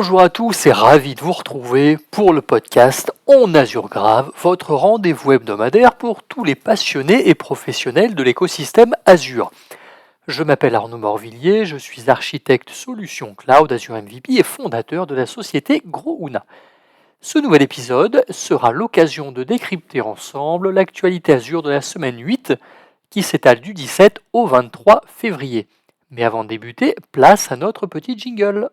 Bonjour à tous et ravi de vous retrouver pour le podcast On Azure Grave, votre rendez-vous hebdomadaire pour tous les passionnés et professionnels de l'écosystème Azure. Je m'appelle Arnaud Morvillier, je suis architecte solution cloud Azure MVP et fondateur de la société Grouna. Ce nouvel épisode sera l'occasion de décrypter ensemble l'actualité Azure de la semaine 8 qui s'étale du 17 au 23 février. Mais avant de débuter, place à notre petit jingle.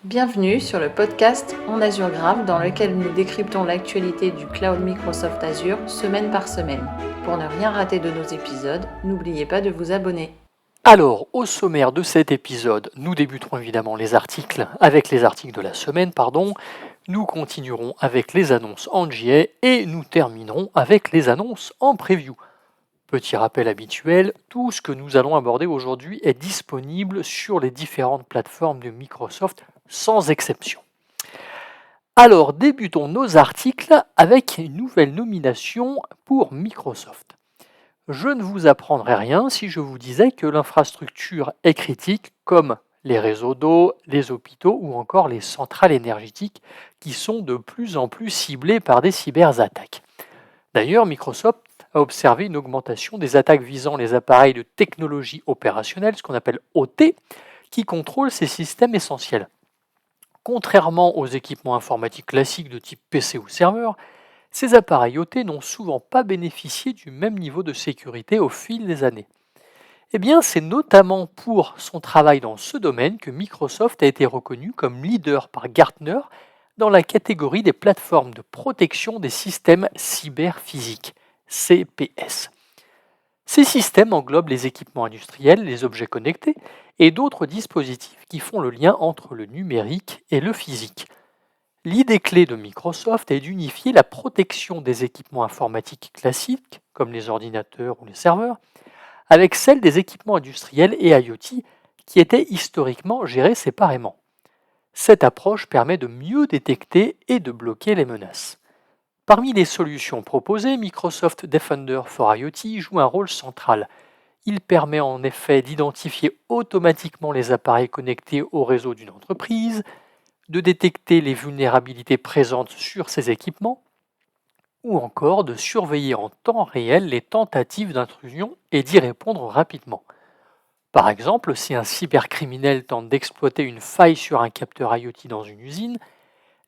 Bienvenue sur le podcast On Azure Grave dans lequel nous décryptons l'actualité du cloud Microsoft Azure semaine par semaine. Pour ne rien rater de nos épisodes, n'oubliez pas de vous abonner. Alors, au sommaire de cet épisode, nous débuterons évidemment les articles de la semaine, Nous continuerons avec les annonces en GA et nous terminerons avec les annonces en preview. Petit rappel habituel, tout ce que nous allons aborder aujourd'hui est disponible sur les différentes plateformes de Microsoft sans exception. Alors, débutons nos articles avec une nouvelle nomination pour Microsoft. Je ne vous apprendrai rien si je vous disais que l'infrastructure est critique, comme les réseaux d'eau, les hôpitaux ou encore les centrales énergétiques qui sont de plus en plus ciblées par des cyberattaques. D'ailleurs, Microsoft a observé une augmentation des attaques visant les appareils de technologie opérationnelle, ce qu'on appelle OT, qui contrôlent ces systèmes essentiels. Contrairement aux équipements informatiques classiques de type PC ou serveur, ces appareils OT n'ont souvent pas bénéficié du même niveau de sécurité au fil des années. Eh bien, c'est notamment pour son travail dans ce domaine que Microsoft a été reconnu comme leader par Gartner dans la catégorie des plateformes de protection des systèmes cyberphysiques, CPS. Ces systèmes englobent les équipements industriels, les objets connectés et d'autres dispositifs qui font le lien entre le numérique et le physique. L'idée clé de Microsoft est d'unifier la protection des équipements informatiques classiques, comme les ordinateurs ou les serveurs, avec celle des équipements industriels et IoT qui étaient historiquement gérés séparément. Cette approche permet de mieux détecter et de bloquer les menaces. Parmi les solutions proposées, Microsoft Defender for IoT joue un rôle central. Il permet en effet d'identifier automatiquement les appareils connectés au réseau d'une entreprise, de détecter les vulnérabilités présentes sur ces équipements, ou encore de surveiller en temps réel les tentatives d'intrusion et d'y répondre rapidement. Par exemple, si un cybercriminel tente d'exploiter une faille sur un capteur IoT dans une usine,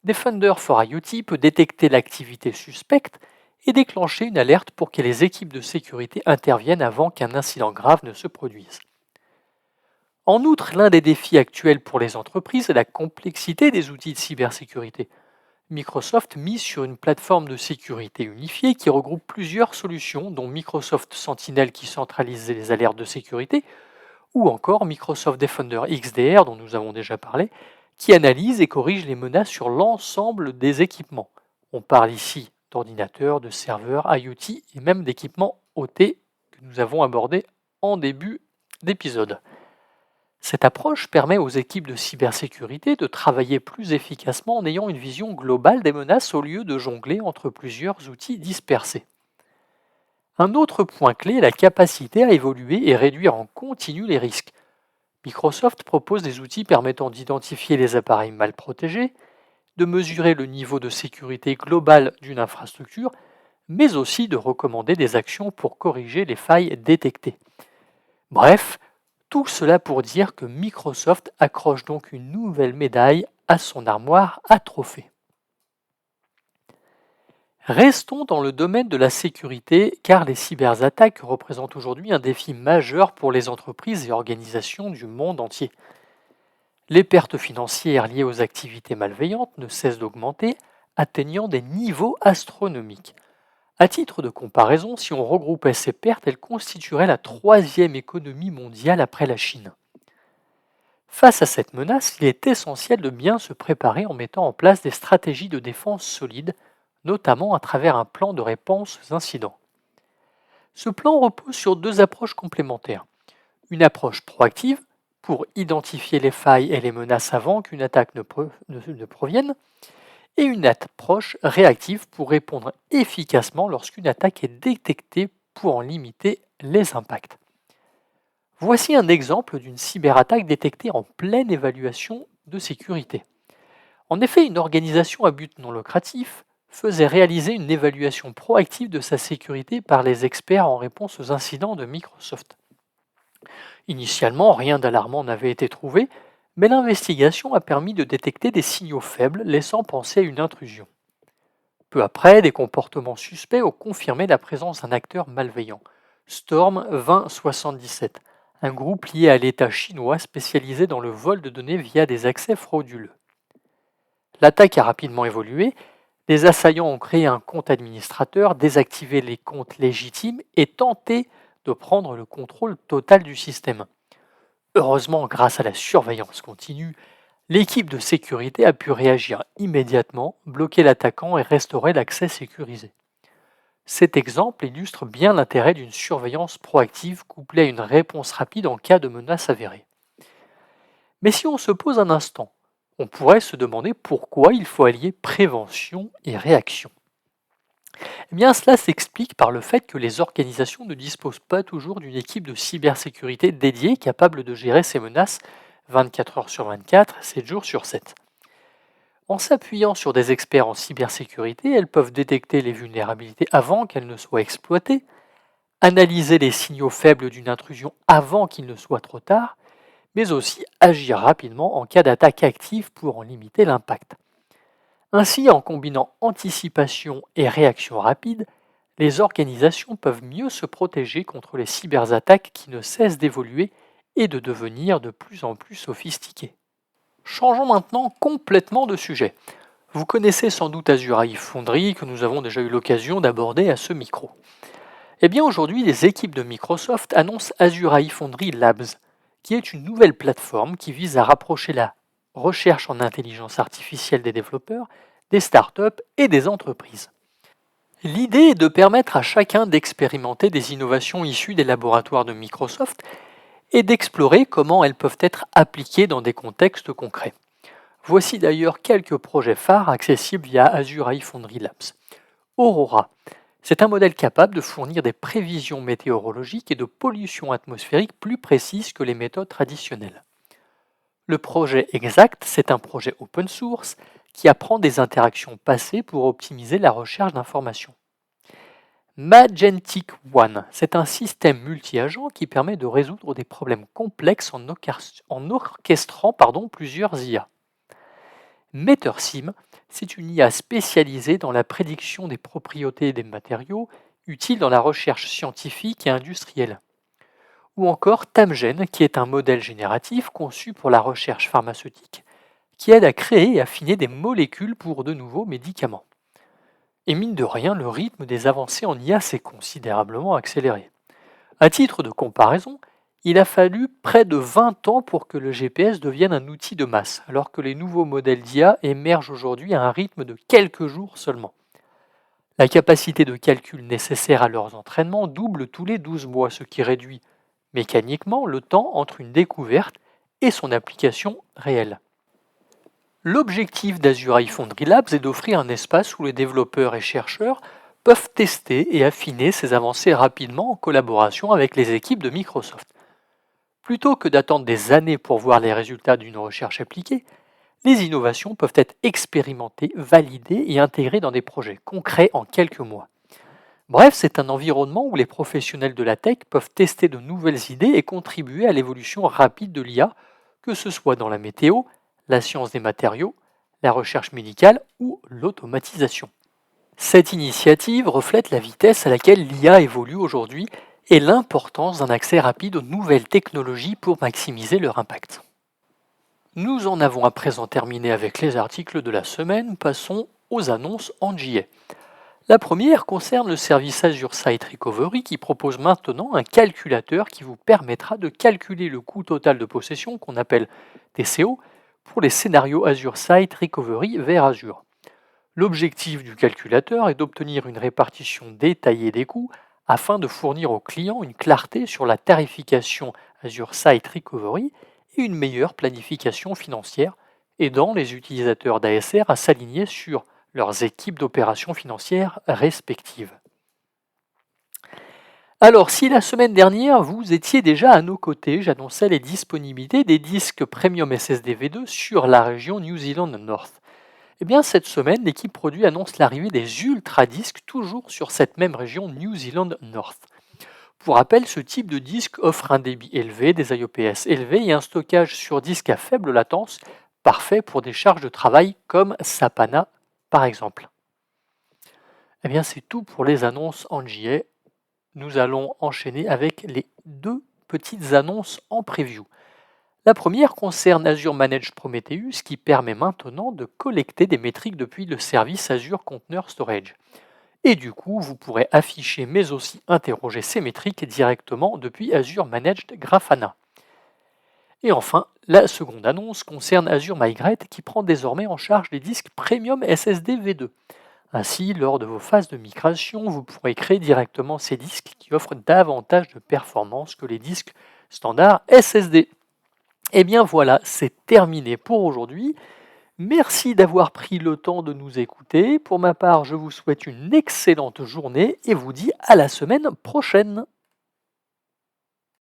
Defender for IoT peut détecter l'activité suspecte et déclencher une alerte pour que les équipes de sécurité interviennent avant qu'un incident grave ne se produise. En outre, l'un des défis actuels pour les entreprises est la complexité des outils de cybersécurité. Microsoft mise sur une plateforme de sécurité unifiée qui regroupe plusieurs solutions, dont Microsoft Sentinel qui centralise les alertes de sécurité, ou encore Microsoft Defender XDR, dont nous avons déjà parlé, qui analyse et corrige les menaces sur l'ensemble des équipements. On parle ici d'ordinateurs, de serveurs, IoT et même d'équipements OT que nous avons abordés en début d'épisode. Cette approche permet aux équipes de cybersécurité de travailler plus efficacement en ayant une vision globale des menaces au lieu de jongler entre plusieurs outils dispersés. Un autre point clé est la capacité à évoluer et réduire en continu les risques. Microsoft propose des outils permettant d'identifier les appareils mal protégés, de mesurer le niveau de sécurité global d'une infrastructure, mais aussi de recommander des actions pour corriger les failles détectées. Bref, tout cela pour dire que Microsoft accroche donc une nouvelle médaille à son armoire à trophées. Restons dans le domaine de la sécurité car les cyberattaques représentent aujourd'hui un défi majeur pour les entreprises et organisations du monde entier. Les pertes financières liées aux activités malveillantes ne cessent d'augmenter, atteignant des niveaux astronomiques. À titre de comparaison, si on regroupait ces pertes, elles constitueraient la troisième économie mondiale après la Chine. Face à cette menace, il est essentiel de bien se préparer en mettant en place des stratégies de défense solides, notamment à travers un plan de réponse aux incidents. Ce plan repose sur deux approches complémentaires. Une approche proactive, pour identifier les failles et les menaces avant qu'une attaque ne provienne, et une approche réactive pour répondre efficacement lorsqu'une attaque est détectée pour en limiter les impacts. Voici un exemple d'une cyberattaque détectée en pleine évaluation de sécurité. En effet, une organisation à but non lucratif faisait réaliser une évaluation proactive de sa sécurité par les experts en réponse aux incidents de Microsoft. Initialement, rien d'alarmant n'avait été trouvé, mais l'investigation a permis de détecter des signaux faibles laissant penser à une intrusion. Peu après, des comportements suspects ont confirmé la présence d'un acteur malveillant, Storm 2077, un groupe lié à l'État chinois spécialisé dans le vol de données via des accès frauduleux. L'attaque a rapidement évolué, les assaillants ont créé un compte administrateur, désactivé les comptes légitimes et tenté de prendre le contrôle total du système. Heureusement, grâce à la surveillance continue, l'équipe de sécurité a pu réagir immédiatement, bloquer l'attaquant et restaurer l'accès sécurisé. Cet exemple illustre bien l'intérêt d'une surveillance proactive couplée à une réponse rapide en cas de menace avérée. Mais si on se pose un instant, on pourrait se demander pourquoi il faut allier prévention et réaction. Eh bien, cela s'explique par le fait que les organisations ne disposent pas toujours d'une équipe de cybersécurité dédiée capable de gérer ces menaces 24 heures sur 24, 7 jours sur 7. En s'appuyant sur des experts en cybersécurité, elles peuvent détecter les vulnérabilités avant qu'elles ne soient exploitées, analyser les signaux faibles d'une intrusion avant qu'il ne soit trop tard, mais aussi agir rapidement en cas d'attaque active pour en limiter l'impact. Ainsi, en combinant anticipation et réaction rapide, les organisations peuvent mieux se protéger contre les cyberattaques qui ne cessent d'évoluer et de devenir de plus en plus sophistiquées. Changeons maintenant complètement de sujet. Vous connaissez sans doute Azure AI Foundry que nous avons déjà eu l'occasion d'aborder à ce micro. Eh bien aujourd'hui, les équipes de Microsoft annoncent Azure AI Foundry Labs, qui est une nouvelle plateforme qui vise à rapprocher la recherche en intelligence artificielle des développeurs, des startups et des entreprises. L'idée est de permettre à chacun d'expérimenter des innovations issues des laboratoires de Microsoft et d'explorer comment elles peuvent être appliquées dans des contextes concrets. Voici d'ailleurs quelques projets phares accessibles via Azure AI Foundry Labs. Aurora, c'est un modèle capable de fournir des prévisions météorologiques et de pollution atmosphérique plus précises que les méthodes traditionnelles. Le projet Exact, c'est un projet open source qui apprend des interactions passées pour optimiser la recherche d'informations. Magentic One, c'est un système multi-agent qui permet de résoudre des problèmes complexes en orchestrant plusieurs IA. MeterSim, c'est une IA spécialisée dans la prédiction des propriétés des matériaux utiles dans la recherche scientifique et industrielle. Ou encore Tamgen, qui est un modèle génératif conçu pour la recherche pharmaceutique, qui aide à créer et affiner des molécules pour de nouveaux médicaments. Et mine de rien, le rythme des avancées en IA s'est considérablement accéléré. À titre de comparaison, il a fallu près de 20 ans pour que le GPS devienne un outil de masse, alors que les nouveaux modèles d'IA émergent aujourd'hui à un rythme de quelques jours seulement. La capacité de calcul nécessaire à leurs entraînements double tous les 12 mois, ce qui réduit mécaniquement le temps entre une découverte et son application réelle. L'objectif d'Azure AI Foundry Labs est d'offrir un espace où les développeurs et chercheurs peuvent tester et affiner ces avancées rapidement en collaboration avec les équipes de Microsoft. Plutôt que d'attendre des années pour voir les résultats d'une recherche appliquée, les innovations peuvent être expérimentées, validées et intégrées dans des projets concrets en quelques mois. Bref, c'est un environnement où les professionnels de la tech peuvent tester de nouvelles idées et contribuer à l'évolution rapide de l'IA, que ce soit dans la météo, la science des matériaux, la recherche médicale ou l'automatisation. Cette initiative reflète la vitesse à laquelle l'IA évolue aujourd'hui et l'importance d'un accès rapide aux nouvelles technologies pour maximiser leur impact. Nous en avons à présent terminé avec les articles de la semaine, passons aux annonces en JA. La première concerne le service Azure Site Recovery qui propose maintenant un calculateur qui vous permettra de calculer le coût total de possession qu'on appelle TCO pour les scénarios Azure Site Recovery vers Azure. L'objectif du calculateur est d'obtenir une répartition détaillée des coûts afin de fournir aux clients une clarté sur la tarification Azure Site Recovery et une meilleure planification financière, aidant les utilisateurs d'ASR à s'aligner sur leurs équipes d'opérations financières respectives. Alors, si la semaine dernière, vous étiez déjà à nos côtés, j'annonçais les disponibilités des disques Premium SSD V2 sur la région New Zealand North. Eh bien, cette semaine, l'équipe produit annonce l'arrivée des ultra-disques, toujours sur cette même région New Zealand North. Pour rappel, ce type de disque offre un débit élevé, des IOPS élevés et un stockage sur disque à faible latence, parfait pour des charges de travail comme Sapana par exemple. Eh bien, c'est tout pour les annonces en JA. Nous allons enchaîner avec les deux petites annonces en preview. La première concerne Azure Managed Prometheus qui permet maintenant de collecter des métriques depuis le service Azure Container Storage. Et du coup, vous pourrez afficher mais aussi interroger ces métriques directement depuis Azure Managed Grafana. Et enfin, la seconde annonce concerne Azure Migrate qui prend désormais en charge les disques Premium SSD V2. Ainsi, lors de vos phases de migration, vous pourrez créer directement ces disques qui offrent davantage de performance que les disques standards SSD. Et bien voilà, c'est terminé pour aujourd'hui. Merci d'avoir pris le temps de nous écouter. Pour ma part, je vous souhaite une excellente journée et vous dis à la semaine prochaine.